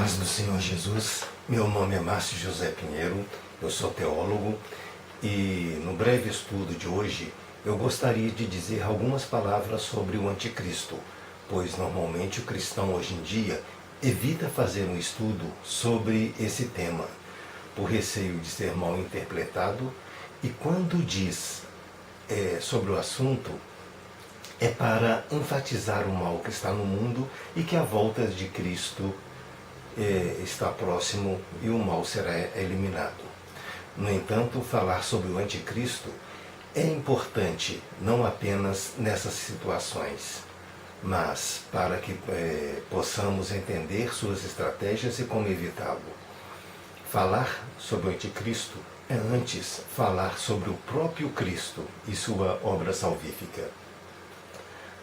paz do Senhor Jesus, meu nome é Márcio José Pinheiro, eu sou teólogo e no breve estudo de hoje eu gostaria de dizer algumas palavras sobre o anticristo, pois normalmente o cristão hoje em dia evita fazer um estudo sobre esse tema, por receio de ser mal interpretado, e quando diz sobre o assunto, é para enfatizar o mal que está no mundo e que a volta de Cristo está próximo e o mal será eliminado. No entanto, falar sobre o anticristo é importante não apenas nessas situações, mas para que possamos entender suas estratégias e como evitá-lo. Falar sobre o anticristo é antes falar sobre o próprio Cristo e sua obra salvífica.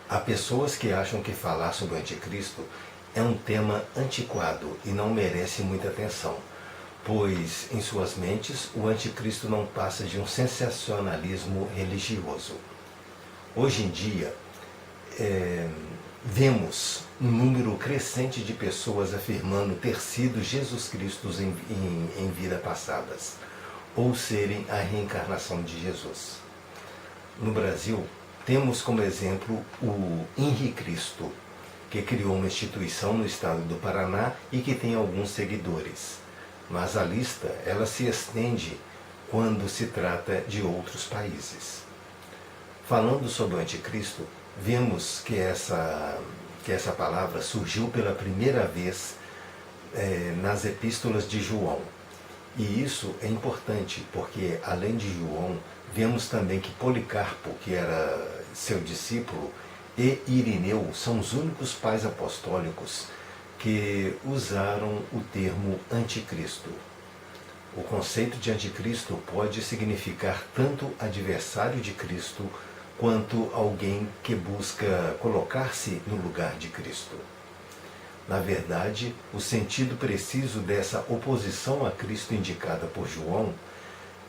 Há pessoas que acham que falar sobre o anticristo é um tema antiquado e não merece muita atenção, pois em suas mentes o anticristo não passa de um sensacionalismo religioso. Hoje em dia, vemos um número crescente de pessoas afirmando ter sido Jesus Cristo em vidas passadas, ou serem a reencarnação de Jesus. No Brasil, temos como exemplo o Henrique Cristo, que criou uma instituição no estado do Paraná e que tem alguns seguidores. Mas a lista ela se estende quando se trata de outros países. Falando sobre o anticristo, vemos que essa palavra surgiu pela primeira vez nas epístolas de João. E isso é importante, porque além de João, vemos também que Policarpo, que era seu discípulo, e Irineu são os únicos pais apostólicos que usaram o termo anticristo. O conceito de anticristo pode significar tanto adversário de Cristo, quanto alguém que busca colocar-se no lugar de Cristo. Na verdade, o sentido preciso dessa oposição a Cristo indicada por João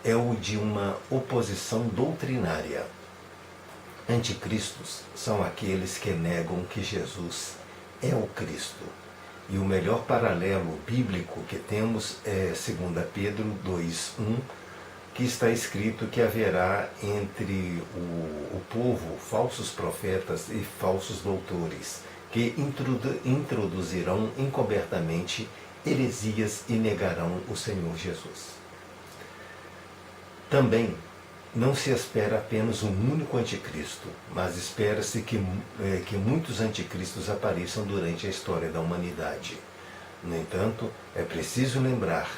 é o de uma oposição doutrinária. Anticristos são aqueles que negam que Jesus é o Cristo. E o melhor paralelo bíblico que temos é 2 Pedro 2:1, que está escrito que haverá entre o povo falsos profetas e falsos doutores, que introduzirão encobertamente heresias e negarão o Senhor Jesus. Também não se espera apenas um único anticristo, mas espera-se que muitos anticristos apareçam durante a história da humanidade. No entanto, é preciso lembrar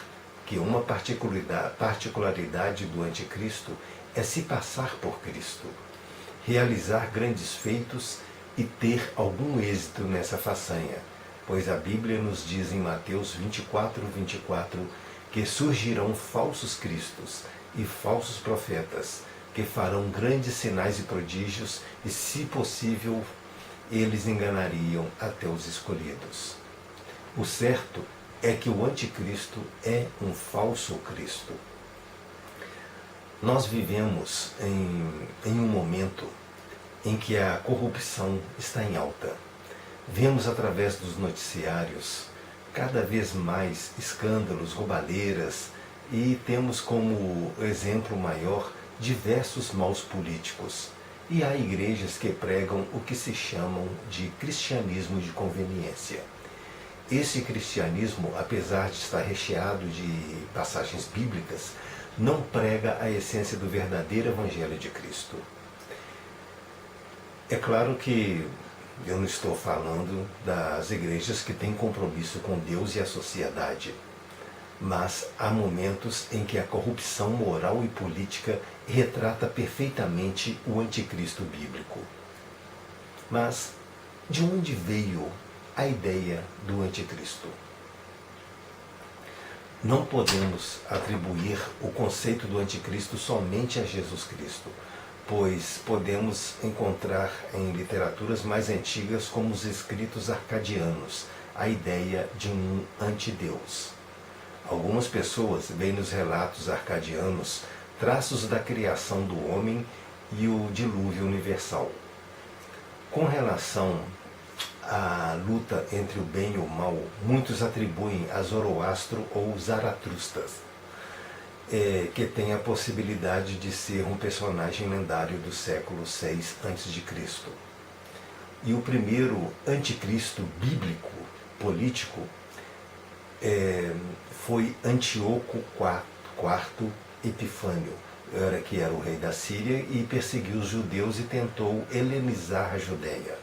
que uma particularidade do anticristo é se passar por Cristo, realizar grandes feitos e ter algum êxito nessa façanha, pois a Bíblia nos diz em Mateus 24:24 que surgirão falsos cristos e falsos profetas, que farão grandes sinais e prodígios, e, se possível, eles enganariam até os escolhidos. O certo é que o anticristo é um falso Cristo. Nós vivemos em um momento em que a corrupção está em alta. Vemos através dos noticiários cada vez mais escândalos, roubalheiras, e temos como exemplo maior diversos maus políticos. E há igrejas que pregam o que se chamam de cristianismo de conveniência. Esse cristianismo, apesar de estar recheado de passagens bíblicas, não prega a essência do verdadeiro Evangelho de Cristo. É claro que eu não estou falando das igrejas que têm compromisso com Deus e a sociedade, mas há momentos em que a corrupção moral e política retrata perfeitamente o anticristo bíblico. Mas de onde veio a ideia do anticristo? Não podemos atribuir o conceito do anticristo somente a Jesus Cristo, pois podemos encontrar em literaturas mais antigas, como os escritos arcadianos, a ideia de um antideus. Algumas pessoas veem nos relatos arcadianos traços da criação do homem e o dilúvio universal. Com relação a luta entre o bem e o mal, muitos atribuem a Zoroastro ou Zaratustra, que tem a possibilidade de ser um personagem lendário do século 6 a.C. E o primeiro anticristo bíblico, político, foi Antíoco IV Epifânio, que era o rei da Síria e perseguiu os judeus e tentou helenizar a Judéia,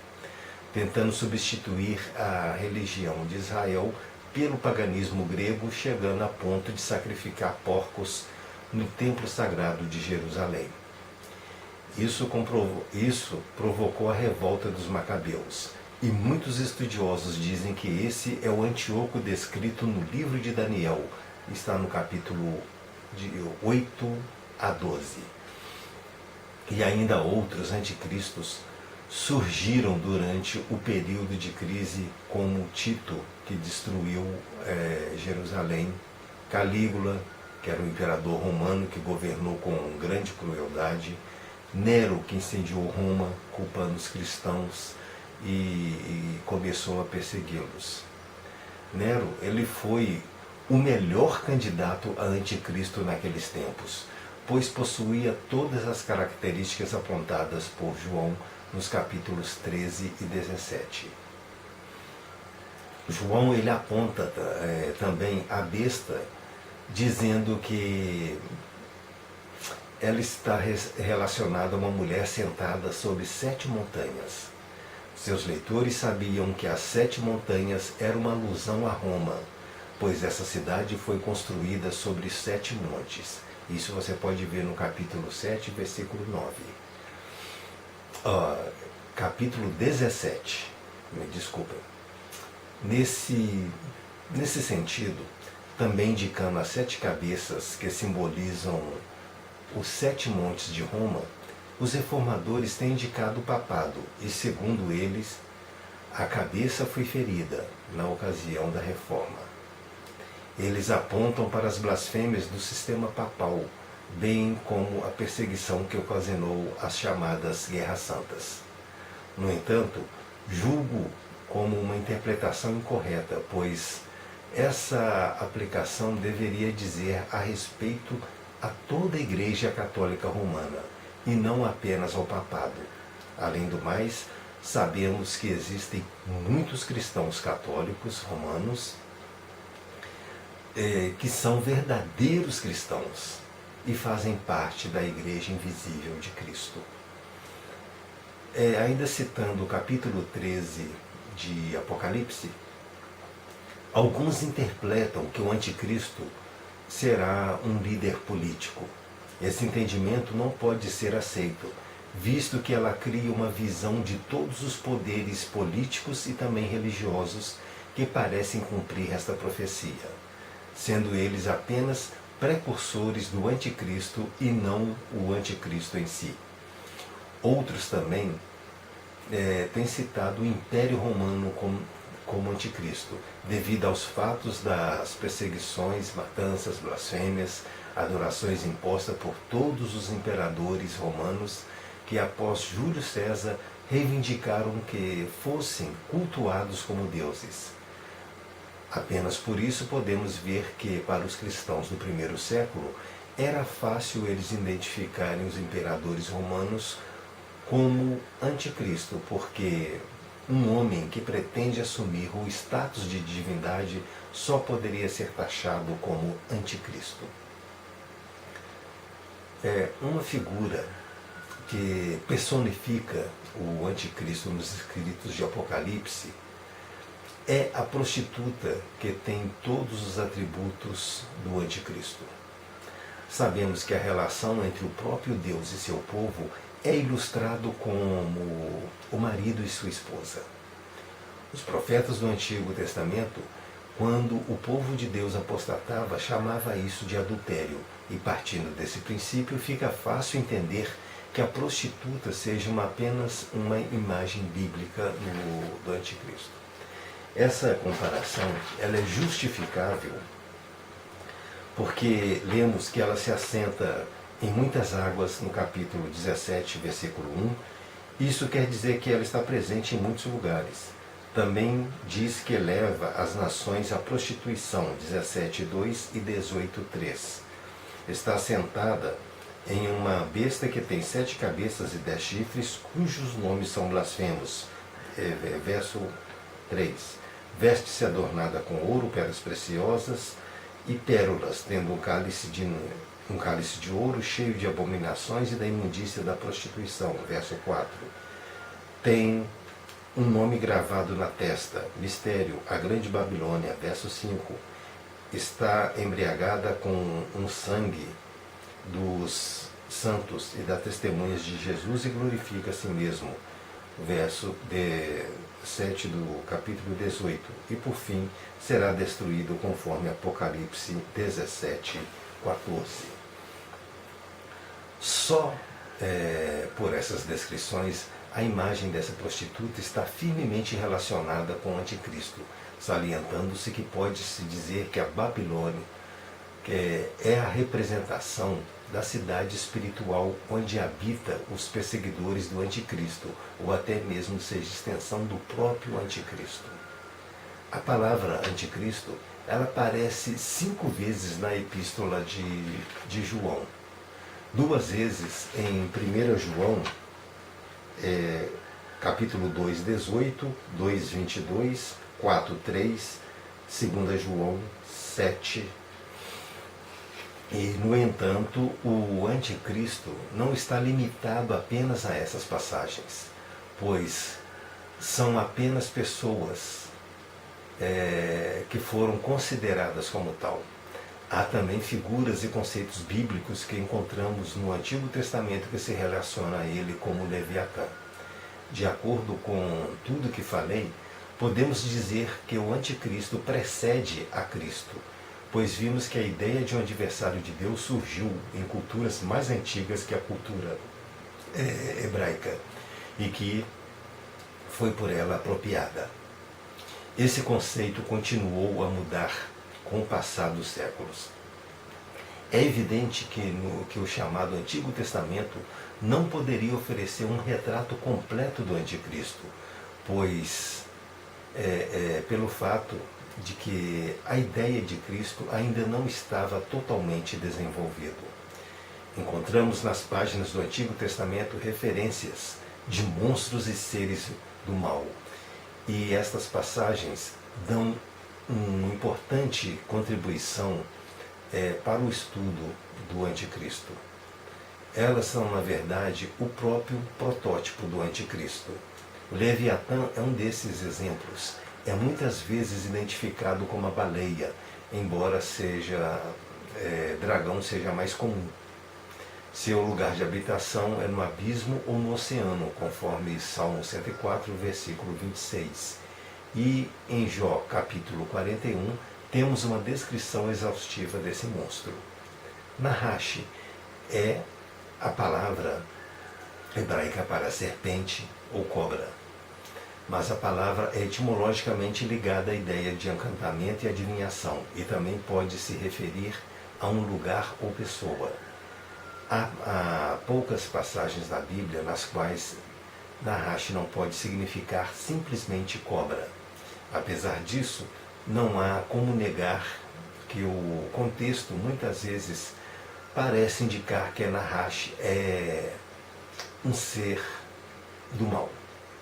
tentando substituir a religião de Israel pelo paganismo grego, chegando a ponto de sacrificar porcos no templo sagrado de Jerusalém. Isso provocou a revolta dos macabeus, e muitos estudiosos dizem que esse é o Antíoco descrito no livro de Daniel, está no capítulo de 8 a 12. E ainda outros anticristos surgiram durante o período de crise, como Tito, que destruiu Jerusalém, Calígula, que era o imperador romano que governou com grande crueldade, Nero, que incendiou Roma, culpando os cristãos e começou a persegui-los. Nero, ele foi o melhor candidato a anticristo naqueles tempos, pois possuía todas as características apontadas por João nos capítulos 13 e 17. João ele aponta também a besta, dizendo que ela está relacionada a uma mulher sentada sobre 7 montanhas. Seus leitores sabiam que as 7 montanhas eram uma alusão a Roma, pois essa cidade foi construída sobre 7 montes. Isso você pode ver no capítulo 7, versículo 9. Capítulo 17, me desculpem. Nesse sentido, também indicando as 7 cabeças que simbolizam os 7 montes de Roma, os reformadores têm indicado o papado, e segundo eles, a cabeça foi ferida na ocasião da reforma. Eles apontam para as blasfêmias do sistema papal, bem como a perseguição que ocasionou as chamadas Guerras Santas. No entanto, julgo como uma interpretação incorreta, pois essa aplicação deveria dizer a respeito a toda a Igreja Católica Romana, e não apenas ao papado. Além do mais, sabemos que existem muitos cristãos católicos romanos que são verdadeiros cristãos e fazem parte da Igreja Invisível de Cristo. Ainda citando o capítulo 13 de Apocalipse, alguns interpretam que o anticristo será um líder político. Esse entendimento não pode ser aceito, visto que ela cria uma visão de todos os poderes políticos e também religiosos que parecem cumprir esta profecia, sendo eles apenas precursores do anticristo e não o anticristo em si. Outros também têm citado o Império Romano como anticristo, devido aos fatos das perseguições, matanças, blasfêmias, adorações impostas por todos os imperadores romanos que, após Júlio César, reivindicaram que fossem cultuados como deuses. Apenas por isso podemos ver que, para os cristãos do primeiro século, era fácil eles identificarem os imperadores romanos como anticristo, porque um homem que pretende assumir o status de divindade só poderia ser taxado como anticristo. Uma figura que personifica o anticristo nos escritos de Apocalipse é a prostituta, que tem todos os atributos do anticristo. Sabemos que a relação entre o próprio Deus e seu povo é ilustrado como o marido e sua esposa. Os profetas do Antigo Testamento, quando o povo de Deus apostatava, chamava isso de adultério, e partindo desse princípio fica fácil entender que a prostituta seja apenas uma imagem bíblica do anticristo. Essa comparação ela é justificável porque lemos que ela se assenta em muitas águas no capítulo 17, versículo 1. Isso quer dizer que ela está presente em muitos lugares. Também diz que leva as nações à prostituição, 17:2 e 18:3. Está sentada em uma besta que tem 7 cabeças e 10 chifres, cujos nomes são blasfemos. Verso 3. Veste-se adornada com ouro, pedras preciosas e pérolas, tendo um cálice de ouro cheio de abominações e da imundícia da prostituição. Verso 4. Tem um nome gravado na testa, mistério, a grande Babilônia. Verso 5. Está embriagada com um sangue dos santos e das testemunhas de Jesus e glorifica a si mesmo. Verso 7 do capítulo 18. E por fim será destruído conforme Apocalipse 17:14. Só por essas descrições a imagem dessa prostituta está firmemente relacionada com o anticristo, salientando-se que pode-se dizer que a Babilônia é a representação da cidade espiritual onde habita os perseguidores do anticristo, ou até mesmo seja extensão do próprio anticristo. A palavra anticristo, ela aparece 5 vezes na epístola de João. 2 vezes em 1 João, capítulo 2, 18, 2, 22, 4, 3, 2 João 7. E, no entanto, o anticristo não está limitado apenas a essas passagens, pois são apenas pessoas que foram consideradas como tal. Há também figuras e conceitos bíblicos que encontramos no Antigo Testamento que se relaciona a ele como Leviatã. De acordo com tudo que falei, podemos dizer que o anticristo precede a Cristo, pois vimos que a ideia de um adversário de Deus surgiu em culturas mais antigas que a cultura hebraica e que foi por ela apropriada. Esse conceito continuou a mudar com o passar dos séculos. É evidente que o chamado Antigo Testamento não poderia oferecer um retrato completo do anticristo, pois pelo fato de que a ideia de Cristo ainda não estava totalmente desenvolvida. Encontramos nas páginas do Antigo Testamento referências de monstros e seres do mal, e estas passagens dão uma importante contribuição para o estudo do anticristo. Elas são, na verdade, o próprio protótipo do anticristo. O Leviatã é um desses exemplos. É muitas vezes identificado como a baleia, embora dragão seja mais comum. Seu lugar de habitação é no abismo ou no oceano, conforme Salmo 104, versículo 26. E em Jó, capítulo 41, temos uma descrição exaustiva desse monstro. Nahash é a palavra hebraica para serpente ou cobra, mas a palavra é etimologicamente ligada à ideia de encantamento e adivinhação, e também pode se referir a um lugar ou pessoa. Há poucas passagens na Bíblia nas quais Nahash não pode significar simplesmente cobra. Apesar disso, não há como negar que o contexto muitas vezes parece indicar que Nahash é um ser do mal,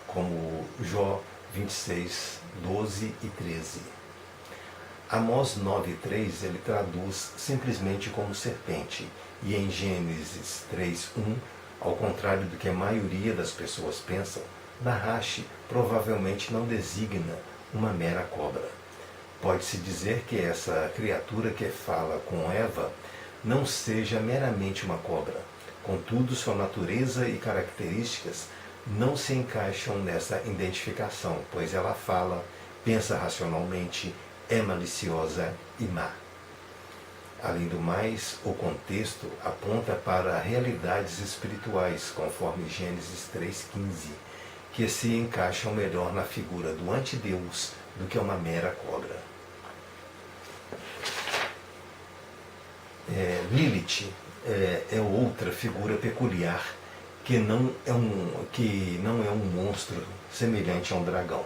como Jó 26, 12 e 13. Amós 9:3 ele traduz simplesmente como serpente, e em Gênesis 3:1, ao contrário do que a maioria das pessoas pensam, Nahash provavelmente não designa uma mera cobra. Pode-se dizer que essa criatura que fala com Eva não seja meramente uma cobra. Contudo, sua natureza e características não se encaixam nessa identificação, pois ela fala, pensa racionalmente, é maliciosa e má. Além do mais, o contexto aponta para realidades espirituais, conforme Gênesis 3:15, que se encaixam melhor na figura do antideus do que uma mera cobra. Lilith é outra figura peculiar que não é um monstro semelhante a um dragão.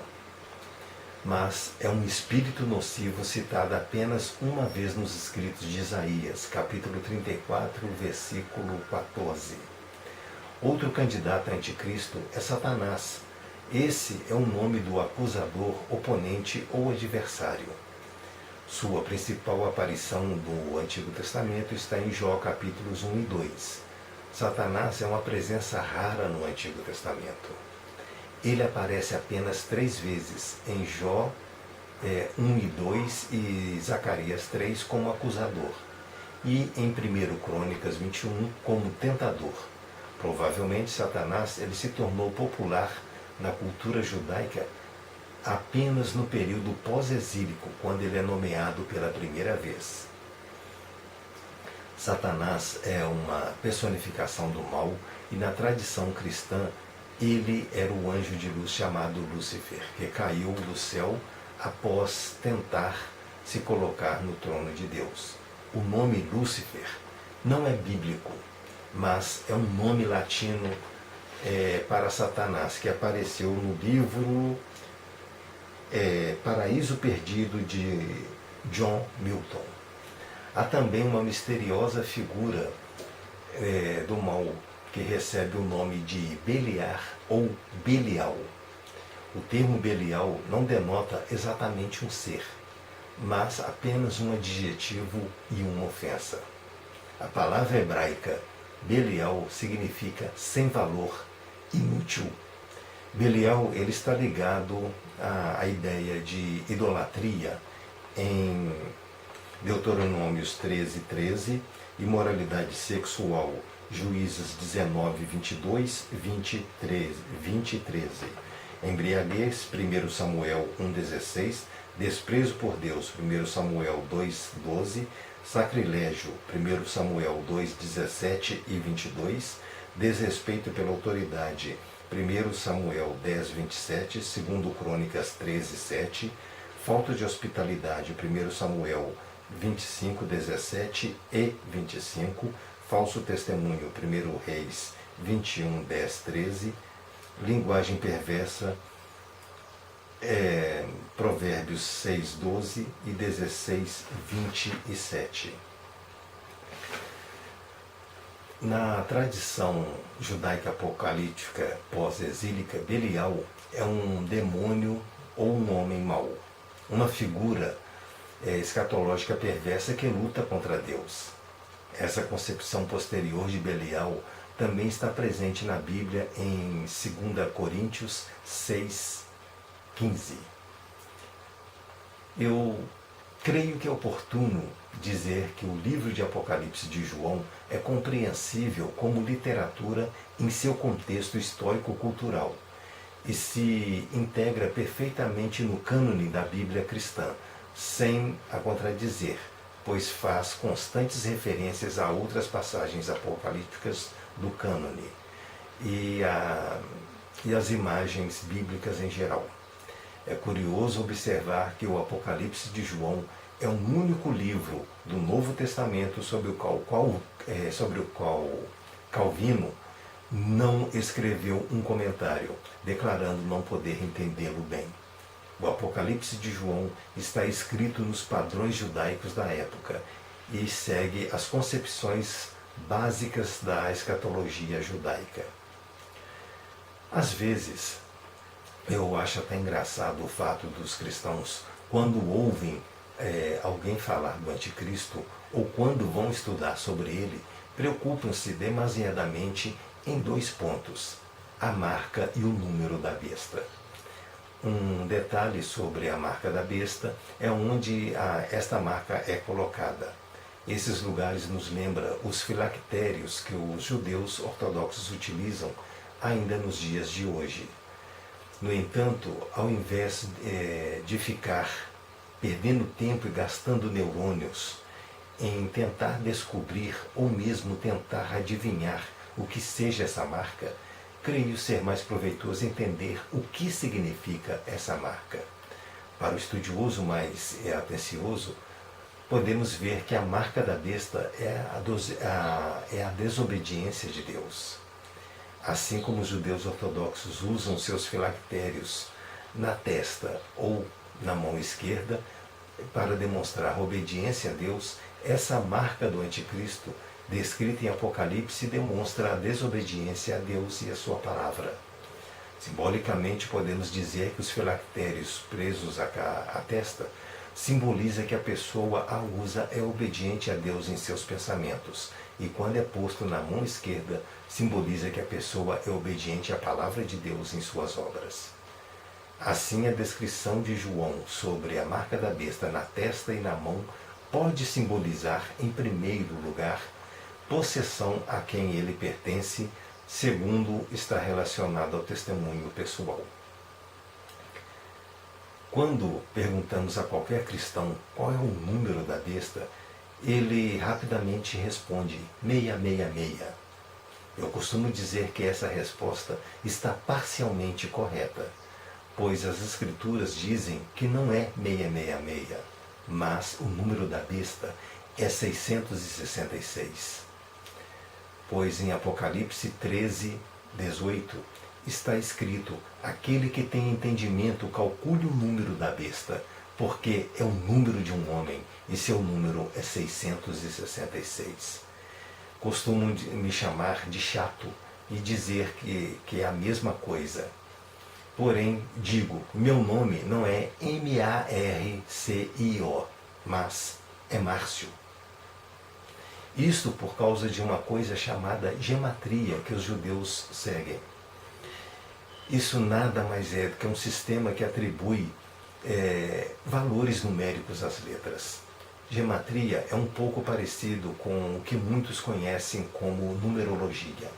mas é um espírito nocivo citado apenas uma vez nos escritos de Isaías, capítulo 34, versículo 14. Outro candidato a anticristo é Satanás. Esse é o nome do acusador, oponente ou adversário. Sua principal aparição no Antigo Testamento está em Jó capítulos 1 e 2. Satanás é uma presença rara no Antigo Testamento. Ele aparece apenas 3 vezes, em Jó 1 e 2 e Zacarias 3 como acusador, e em 1 Crônicas 21 como tentador. Provavelmente Satanás ele se tornou popular na cultura judaica apenas no período pós-exílico, quando ele é nomeado pela primeira vez. Satanás é uma personificação do mal e na tradição cristã ele era o anjo de luz chamado Lúcifer, que caiu do céu após tentar se colocar no trono de Deus. O nome Lúcifer não é bíblico, mas é um nome latino para Satanás, que apareceu no livro Paraíso Perdido de John Milton. Há também uma misteriosa figura do mal que recebe o nome de Beliar ou Belial. O termo Belial não denota exatamente um ser, mas apenas um adjetivo e uma ofensa. A palavra hebraica Belial significa sem valor, inútil. Belial ele está ligado à ideia de idolatria em Deuteronômios 13:13, imoralidade sexual, Juízes 19:22, 20 e 13. Embriaguez, 1 Samuel 1:16, desprezo por Deus, 1 Samuel 2:12, sacrilégio, 1 Samuel 2:17 e 22, desrespeito pela autoridade, 1 Samuel 10:27, 2 Crônicas 13:7, falta de hospitalidade, 1 Samuel 25:17 e 25, falso testemunho, 1 Reis 21:10-13, linguagem perversa, Provérbios 6:12 e 16:27. Na tradição judaica apocalíptica pós-exílica, Belial é um demônio ou um homem mau, uma figura escatológica perversa que luta contra Deus. Essa concepção posterior de Belial também está presente na Bíblia em 2 Coríntios 6:15. Eu creio que é oportuno dizer que o livro de Apocalipse de João é compreensível como literatura em seu contexto histórico-cultural e se integra perfeitamente no cânone da Bíblia cristã, sem a contradizer, pois faz constantes referências a outras passagens apocalípticas do cânone e as imagens bíblicas em geral. É curioso observar que o Apocalipse de João é o único livro do Novo Testamento sobre o qual Calvino não escreveu um comentário, declarando não poder entendê-lo bem. O Apocalipse de João está escrito nos padrões judaicos da época e segue as concepções básicas da escatologia judaica. Às vezes, eu acho até engraçado o fato dos cristãos, quando ouvem alguém falar do anticristo ou quando vão estudar sobre ele, preocupam-se demasiadamente em 2 pontos: a marca e o número da besta. Um detalhe sobre a marca da besta é onde esta marca é colocada. Esses lugares nos lembram os filactérios que os judeus ortodoxos utilizam ainda nos dias de hoje. No entanto, ao invés de ficar perdendo tempo e gastando neurônios em tentar descobrir ou mesmo tentar adivinhar o que seja essa marca, creio ser mais proveitoso entender o que significa essa marca. Para o estudioso mais atencioso, podemos ver que a marca da besta é a desobediência de Deus. Assim como os judeus ortodoxos usam seus filactérios na testa ou na mão esquerda, para demonstrar obediência a Deus. Essa marca do anticristo, descrita em Apocalipse, demonstra a desobediência a Deus e a sua palavra. Simbolicamente, podemos dizer que os filactérios presos à testa simboliza que a pessoa a usa é obediente a Deus em seus pensamentos, e quando é posto na mão esquerda, simboliza que a pessoa é obediente à palavra de Deus em suas obras. Assim, a descrição de João sobre a marca da besta na testa e na mão pode simbolizar, em primeiro lugar, possessão a quem ele pertence, segundo está relacionado ao testemunho pessoal. Quando perguntamos a qualquer cristão qual é o número da besta, ele rapidamente responde 666. Eu costumo dizer que essa resposta está parcialmente correta, pois as Escrituras dizem que não é 666, mas o número da besta é 666. Pois em Apocalipse 13, 18, está escrito: aquele que tem entendimento calcule o número da besta, porque é o número de um homem, e seu número é 666. Costumam me chamar de chato e dizer que é a mesma coisa. Porém, digo, meu nome não é Marcio, mas é Márcio. Isto por causa de uma coisa chamada gematria que os judeus seguem. Isso nada mais é do que um sistema que atribui valores numéricos às letras. Gematria é um pouco parecido com o que muitos conhecem como numerologia.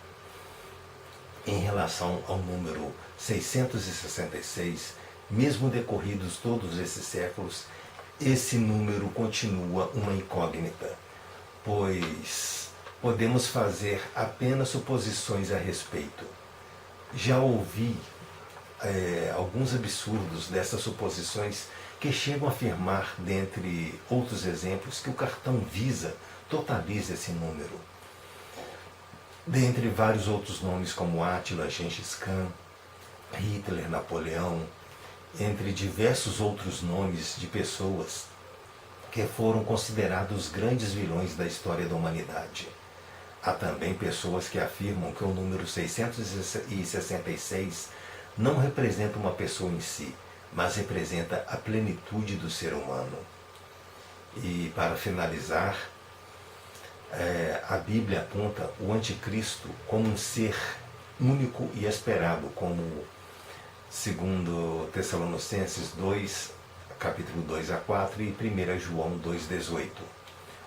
Em relação ao número 666, mesmo decorridos todos esses séculos, esse número continua uma incógnita, pois podemos fazer apenas suposições a respeito. Já ouvi alguns absurdos dessas suposições que chegam a afirmar, dentre outros exemplos, que o cartão Visa totaliza esse número. Dentre vários outros nomes como Átila, Gengis Khan, Hitler, Napoleão, entre diversos outros nomes de pessoas que foram considerados grandes vilões da história da humanidade. Há também pessoas que afirmam que o número 666 não representa uma pessoa em si, mas representa a plenitude do ser humano. E para finalizar, a Bíblia aponta o anticristo como um ser único e esperado, como segundo Tessalonicenses 2, capítulo 2 a 4 e 1 João 2,18.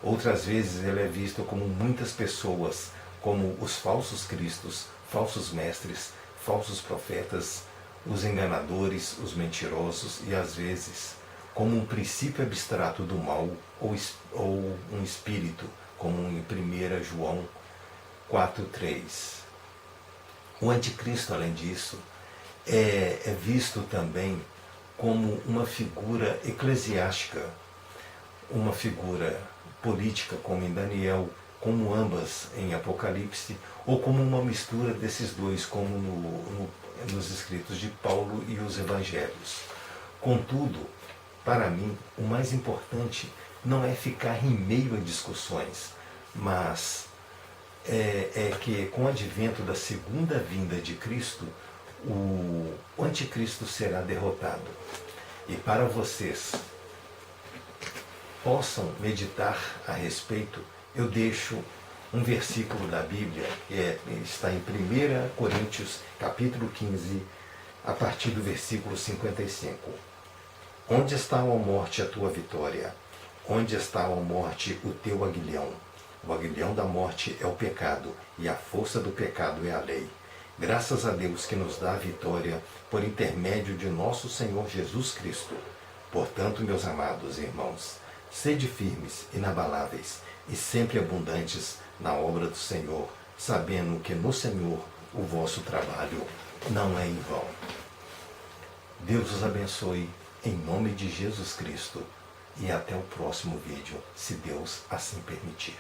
Outras vezes ele é visto como muitas pessoas, como os falsos cristos, falsos mestres, falsos profetas, os enganadores, os mentirosos e às vezes como um princípio abstrato do mal ou um espírito, como em 1 João 4,3. O anticristo, além disso, é visto também como uma figura eclesiástica, uma figura política, como em Daniel, como ambas em Apocalipse, ou como uma mistura desses dois, como nos escritos de Paulo e os evangelhos. Contudo, para mim, o mais importante não é ficar em meio a discussões, mas é que com o advento da segunda vinda de Cristo, o anticristo será derrotado. E para vocês possam meditar a respeito, eu deixo um versículo da Bíblia, que está em 1 Coríntios, capítulo 15, a partir do versículo 55. Onde está, ó morte, a tua vitória? Onde está, ó morte, o teu aguilhão? O aguilhão da morte é o pecado, e a força do pecado é a lei. Graças a Deus que nos dá a vitória por intermédio de nosso Senhor Jesus Cristo. Portanto, meus amados irmãos, sede firmes, inabaláveis e sempre abundantes na obra do Senhor, sabendo que no Senhor o vosso trabalho não é em vão. Deus os abençoe em nome de Jesus Cristo e até o próximo vídeo, se Deus assim permitir.